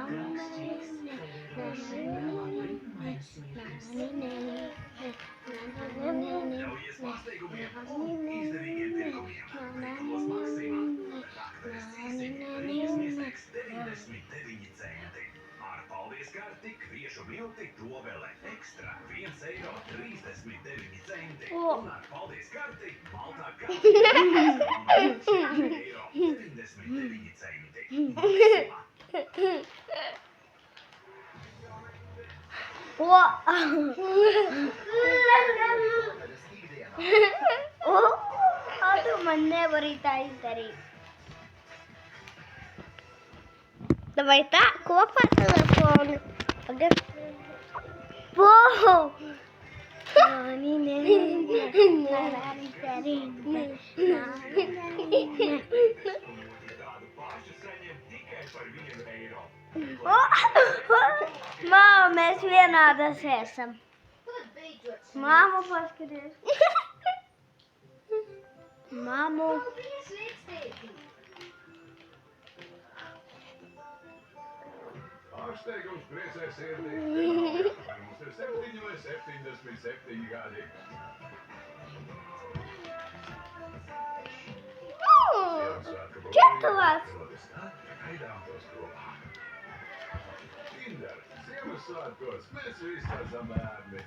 Ļaujies pārsteigumiem un izdevīgiem pirkumiem. Veikalos Maxima raktuves cīsī Rīgas miesteks 99 centi. Ar paldies karti, kviešu milti, to vēl ekstra 1,39 centi. Un ar paldies karti, baltā karti 1,99 centi. Maxima. ಅದು ಮೊನ್ನೆ ಬರೀತಾ ಇದ್ದಾರೆ ಬರೀತಾ ಕೋಪ phone Mamma, mēs vienādas esam. Mamma, paskaties. Mammu. Pārsteigums priecē sirdī. Vai mums ir 7 vai 77 gadi? Četuvas. Gaidām tos kopā. Kinder, Ziemassvētkos mēs visi esam bērni.